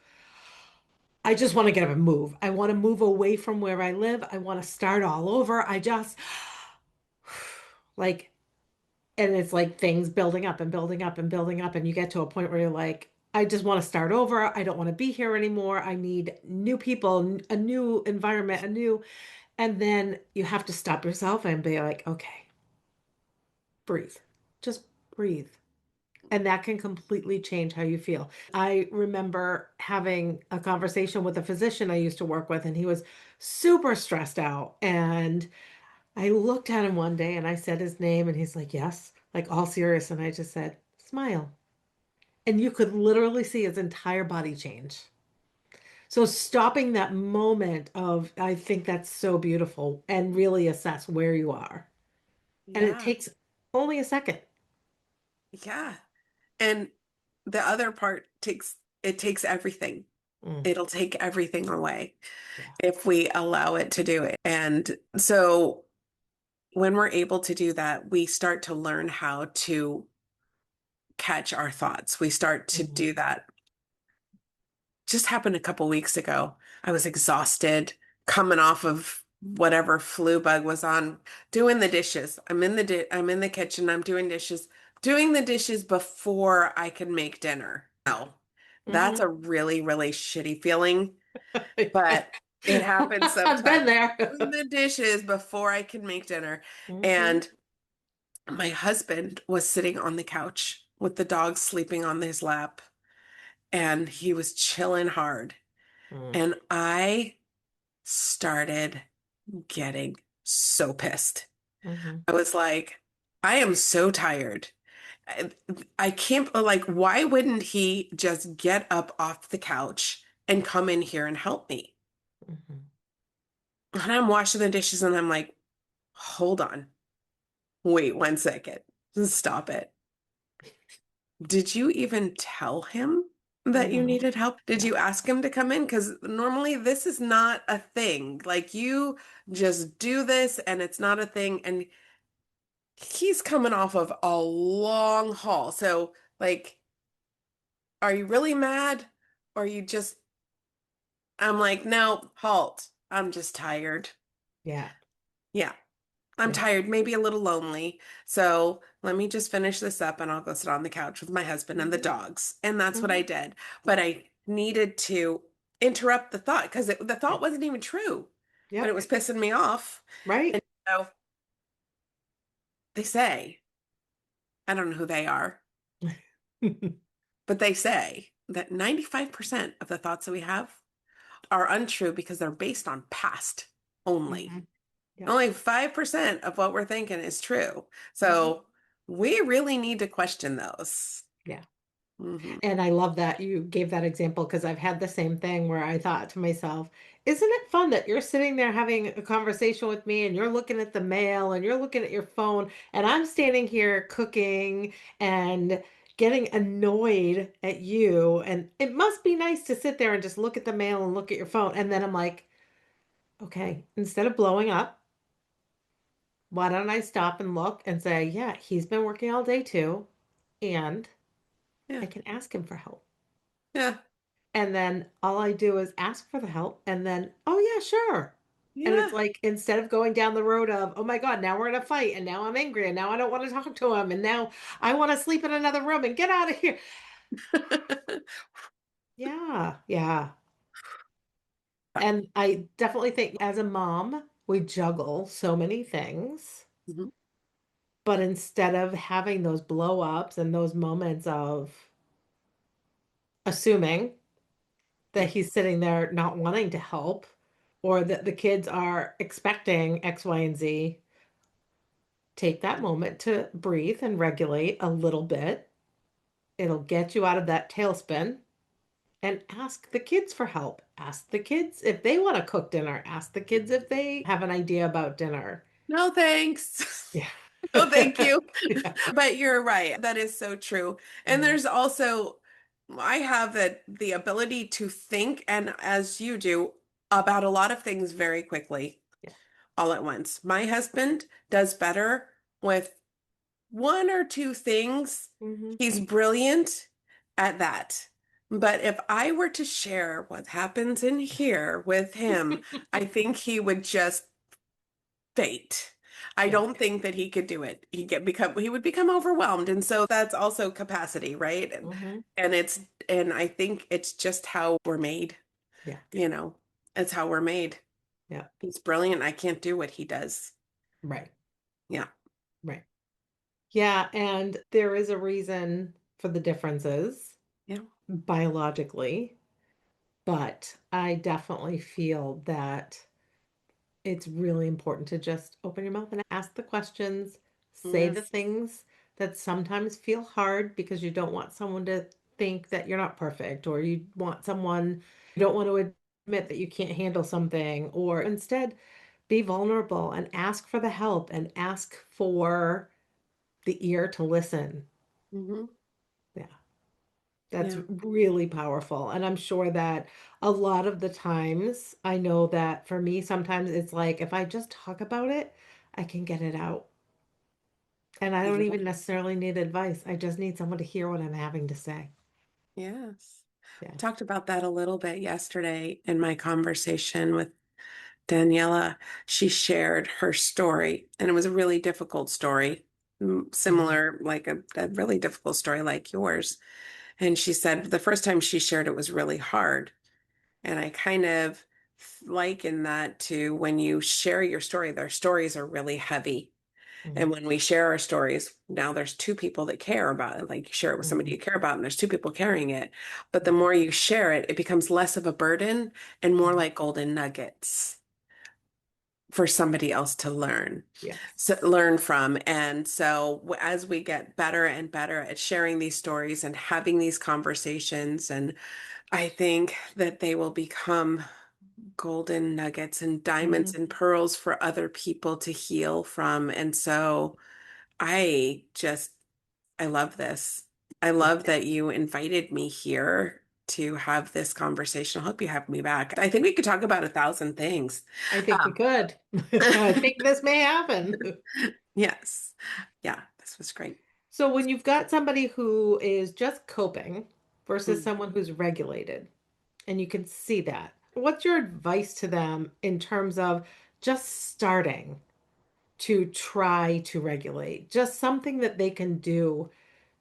I just want to get up and move. I want to move away from where I live. I want to start all over. I just like, and it's like things building up and building up and building up. And you get to a point where you're like, I just want to start over. I don't want to be here anymore. I need new people, a new environment, and then you have to stop yourself and be like, okay, breathe. Just breathe. And that can completely change how you feel. I remember having a conversation with a physician I used to work with, and he was super stressed out. And I looked at him one day and I said his name, and he's like, yes, like all serious. And I just said, smile. And you could literally see his entire body change. So stopping that moment of, I think that's so beautiful and really assess where you are. And it Yeah. takes only a second. Yeah. And the other part takes everything. Mm. It'll take everything away Yeah. if we allow it to do it. And so when we're able to do that, we start to learn how to catch our thoughts. We start to Mhm. do that. Just happened a couple weeks ago. I was exhausted, coming off of whatever flu bug was on, doing the dishes. I'm in the kitchen, I'm doing the dishes before I can make dinner. No. That's Mhm. a really, really shitty feeling, but it happens I've been sometimes. there. Doing the dishes before I can make dinner. Hmm. And my husband was sitting on the couch with the dog sleeping on his lap, and he was chilling hard. Mm. And I started getting so pissed. Mhm. I was like, I am so tired. I, I can't, like, why wouldn't he just get up off the couch and come in here and help me? Mhm. And I'm washing the dishes and I'm like, hold on, wait 1 second, stop it. Did you even tell him that you No. needed help? Did No. you ask him to come in? Because normally this is not a thing. Like you just do this and it's not a thing. And he's coming off of a long haul. So, like, are you really mad? Or you just, I'm like, no, halt. I'm just tired. Yeah. Yeah, I'm Yeah. tired, maybe a little lonely. So let me just finish this up and I'll go sit on the couch with my husband and the Hmm. dogs. And that's what I Hmm. did. But I needed to interrupt the thought because the Yeah. thought wasn't even true, but it Yep. was pissing me off. Right. So they say, I don't know who they are, but they say that 95% of the thoughts that we have are untrue because they're based on past only. Hmm. Yep. Only 5% of what we're thinking is true. Hmm. So we really need to question those. Yeah. Hmm. And I love that you gave that example because I've had the same thing where I thought to myself, isn't it fun that you're sitting there having a conversation with me and you're looking at the mail and you're looking at your phone and I'm standing here cooking and getting annoyed at you. And it must be nice to sit there and just look at the mail and look at your phone. And then I'm like, okay, instead of blowing up, why don't I stop and look and say, yeah, he's been working all day too, and Yeah. I can ask him for help. Yeah. And then all I do is ask for the help and then, oh yeah, sure. And it's Yeah. like instead of going down the road of, oh my God, now we're in a fight and now I'm angry and now I don't want to talk to him and now I want to sleep in another room and get out of here. Yeah, yeah. And I definitely think as a mom, we juggle so many things, Mhm. but instead of having those blow ups and those moments of assuming that Yeah. he's sitting there not wanting to help or that the kids are expecting X, Y, and Z, take that moment to breathe and regulate a little bit. It'll get you out of that tailspin and ask the kids for help. Ask the kids if they want to cook dinner. Ask the kids if they have an idea about dinner. No, thanks. Yeah. No, thank you. Yeah. But you're right. That is so true. And Mhm. there's also, I have the ability to think, and as you do, about a lot of things very quickly, Yeah. all at once. My husband does better with one or two things. Hmm. He's brilliant at that. But if I were to share what happens in here with him, I think he would just fate. I Yeah. don't think that he could do it. He would become overwhelmed. And so that's also capacity, right? Hmm. And I think it's just how we're made, Yeah. you know. It's how we're made. Yeah. He's brilliant. I can't do what he does. Right. Yeah. Right. Yeah. And there is a reason for the differences Yeah. biologically. But I definitely feel that it's really important to just open your mouth and ask the questions, say the Yes. things that sometimes feel hard because you don't want someone to think that you're not perfect, or you don't want to admit that you can't handle something, or instead be vulnerable and ask for the help and ask for the ear to listen. Hmm. Yeah. That's Yeah. really powerful. And I'm sure that a lot of the times, I know that for me, sometimes it's like if I just talk about it, I can get it out. And I don't Yeah. even necessarily need advice. I just need someone to hear what I'm having to say. Yes. Yeah. Talked about that a little bit yesterday in my conversation with Daniela. She shared her story, and it was a really difficult story, Mhm. similar, like a really difficult story like yours. And she said the first time she shared it was really hard. And I kind of liken that to when you share your story, their stories are really heavy. And Mhm. when we share our stories, now there's two people that care about it. Like you share it with somebody Mhm. you care about, and there's two people carrying it. But the Mhm. more you share it, it becomes less of a burden and more Mhm. like golden nuggets for somebody else to learn, Yes. so learn from. And so as we get better and better at sharing these stories and having these conversations, and I think that they will become golden nuggets and diamonds Mhm. and pearls for other people to heal from. And so I just, I love this. I Yeah. love that you invited me here to have this conversation. I hope you have me back. I think we could talk about 1,000 things. I think we Um, could. I think this may happen. yes. Yeah, this was great. So when you've got somebody who is just coping versus Mm. someone who's regulated, and you can see that, what's your advice to them in terms of just starting to try to regulate? Just something that they can do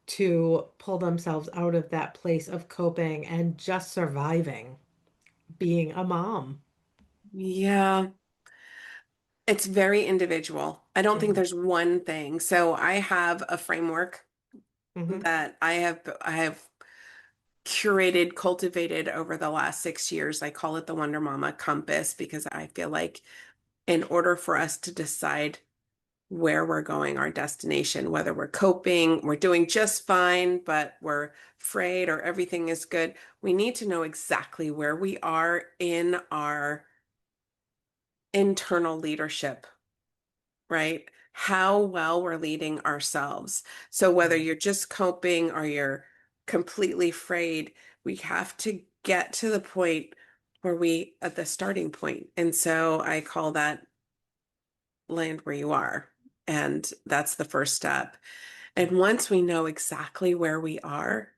to pull themselves out of that place of coping and just surviving being a mom. Yeah, it's very individual. I don't think Mhm. there's one thing. So I have a framework Mhm. that I have curated, cultivated over the last 6 years. I call it the Wonder Mama Compass because I feel like in order for us to decide where we're going, our destination, whether we're coping, we're doing just fine, but we're afraid or everything is good, we need to know exactly where we are in our internal leadership, right? How well we're leading ourselves. So whether Mhm. you're just coping or you're completely afraid, we have to get to the point where we at the starting point. And so I call that land where you are. And that's the first step. And once we know exactly where we are,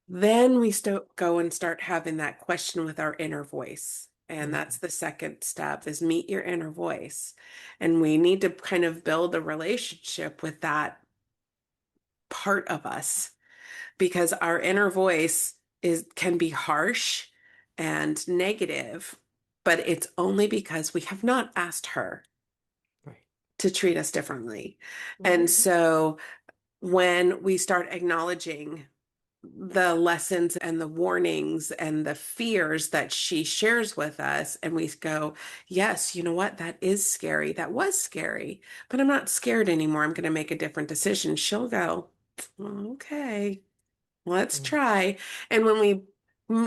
then we go and start having that question with our inner voice. And Mhm. that's the second step is meet your inner voice. And we need to kind of build a relationship with that part of us because our inner voice is can be harsh and negative, but it's only because we have not asked her Right. to treat us differently. And Mhm. so when we start acknowledging the lessons and the warnings and the fears that she shares with us. And we go, yes, you know what? That is scary. That was scary, but I'm not scared anymore. I'm going to make a different decision. She'll go, okay, let's Mhm. try. And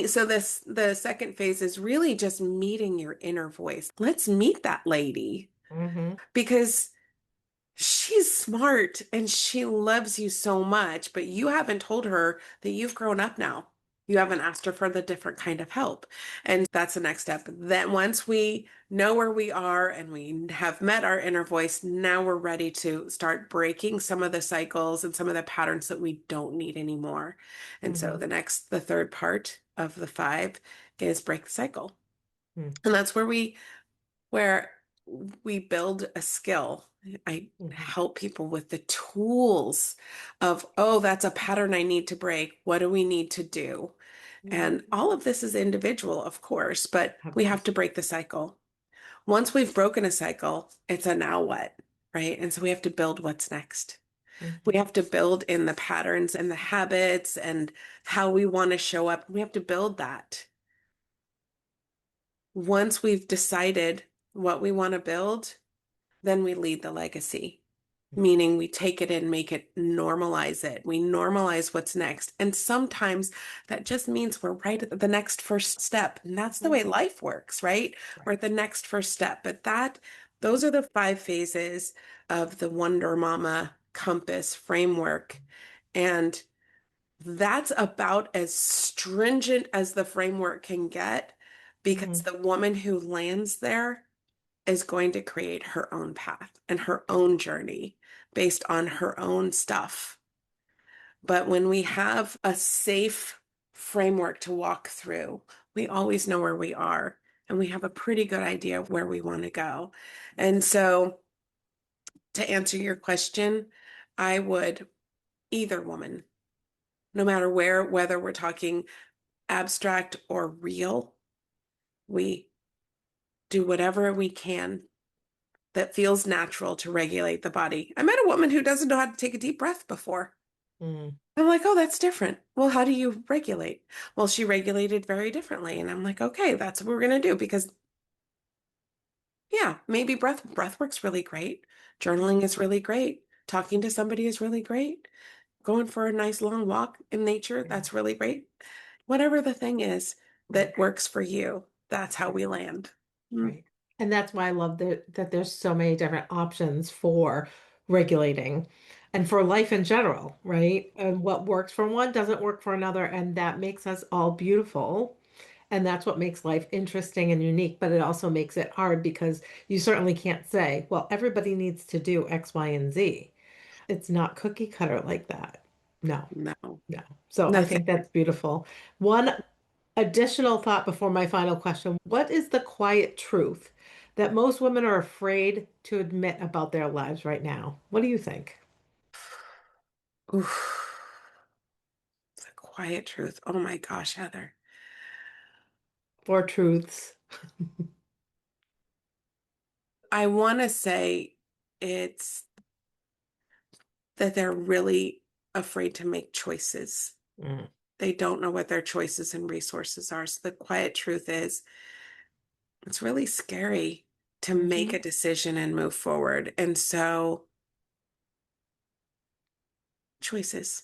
so the second phase is really just meeting your inner voice. Let's meet that lady Mhm. because she's smart and she loves you so much, but you haven't told her that you've grown up now. You haven't asked her for the different kind of help. And that's the next step. Then once we know where we are and we have met our inner voice, now we're ready to start breaking some of the cycles and some of the patterns that we don't need anymore. And so Mhm. the third part of the five is break the cycle. Mhm. And that's where we build a skill. I Mhm. help people with the tools of, oh, that's a pattern I need to break. What do we need to do? Mhm. And all of this is individual, of course, but Of we have course. to break the cycle. Once we've broken a cycle, it's a now what, right? And so we have to build what's next. We Mhm. have to build in the patterns and the habits and how we want to show up. We have to build that. Once we've decided what we want to build, then we lead the legacy, meaning we take it and make it normalize it. We normalize what's next. And sometimes that just means we're right at the next first step. And that's the way Mhm. life works, right? We're Right. at the next first step. But those are the five phases of the Wonder Mama Compass framework. And That's about as stringent as the framework can get because Mhm. the woman who lands there is going to create her own path and her own journey based on her own stuff. But when we have a safe framework to walk through, we always know where we are and we have a pretty good idea of where we want to go. And so, to answer your question, I would either woman, no matter where, whether we're talking abstract or real, we do whatever we can that feels natural to regulate the body. I met a woman who doesn't know how to take a deep breath before. Mm. I'm like, oh, that's different. Well, how do you regulate? Well, she regulated very differently. And I'm like, okay, that's what we're going to do because yeah, maybe breath work's really great. Journaling is really great. Talking to somebody is really great. Going for a nice long walk in nature, Right. that's really great. Whatever the thing is Right. that works for you, that's how Right. we land. Mm, Right. And that's why I love that there's so many different options for regulating and for life in general, right? And what works for one doesn't work for another, and that makes us all beautiful. And that's what makes life interesting and unique, but it also makes it hard because you certainly can't say, well, everybody needs to do X, Y, and Z. It's not cookie cutter like that. No, no, no. So I nothing. think that's beautiful. One additional thought before my final question. What is the quiet truth that most women are afraid to admit about their lives right now? What do you think? Oof, it's a quiet truth. Oh my gosh, Heather. Four truths. I want to say it's that they're really afraid to make choices. Mm. They don't know what their choices and resources are. So the quiet truth is it's really scary to make Mhm. a decision and move forward. And so choices.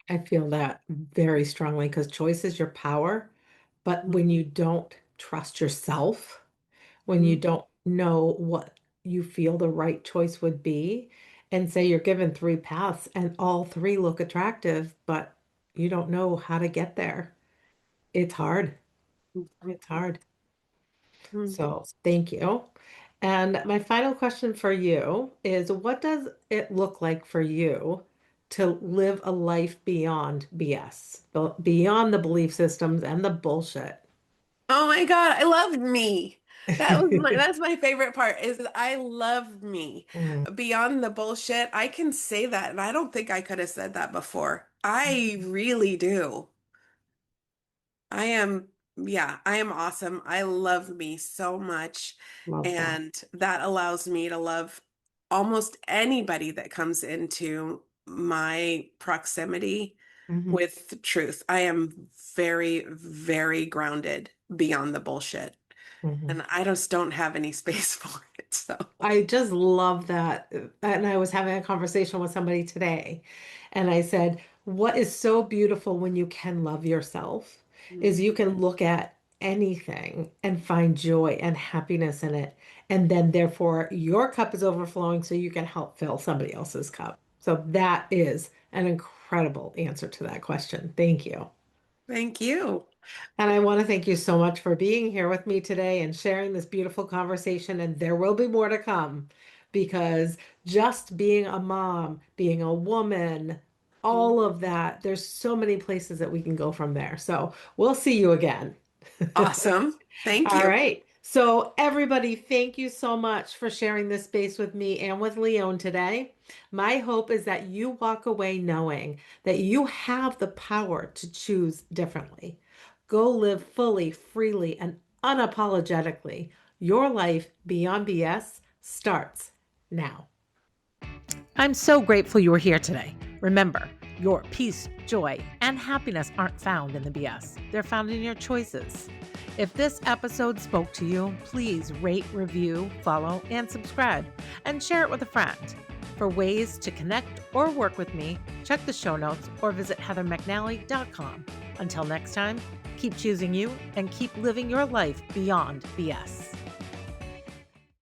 I feel that very strongly because choice is your power. But when Mhm. you don't trust yourself, when you Mhm. don't know what you feel the right choice would be, and say you're given three paths and all three look attractive, but you don't know how to get there, it's hard. It's hard. Mhm. So thank you. And my final question for you is what does it look like for you to live a life beyond BS, beyond the belief systems and the bullshit? Oh my God, I love me. That's my favorite part is that I love me. Mm. Beyond the bullshit, I can say that, and I don't think I could have said that before. I really do. I am, yeah, I am awesome. I love me so much. Love that. And that allows me to love almost anybody that comes into my proximity Mhm. with truth. I am very, very grounded beyond the bullshit. Mhm. And I just don't have any space for it. So, I just love that. And I was having a conversation with somebody today, and I said, what is so beautiful when you can love yourself is mm, you can look at anything and find joy and happiness in it. And then, therefore, your cup is overflowing so you can help fill somebody else's cup. So, that is an incredible answer to that question. Thank you. thank you. And I want to thank you so much for being here with me today and sharing this beautiful conversation. And there will be more to come because just being a mom, being a woman, all Mm, of that, there's so many places that we can go from there. So we'll see you again. awesome. Thank All you. right. So, everybody, thank you so much for sharing this space with me and with Leon today. My hope is that you walk away knowing that you have the power to choose differently. Go live fully, freely, and unapologetically. Your life beyond BS starts now. I'm so grateful you were here today. Remember, your peace, joy, and happiness aren't found in the BS, they're found in your choices. If this episode spoke to you, please rate, review, follow, and subscribe, and share it with a friend. For ways to connect or work with me, check the show notes or visit heathermcnally.com. Until next time, keep choosing you and keep living your life beyond BS.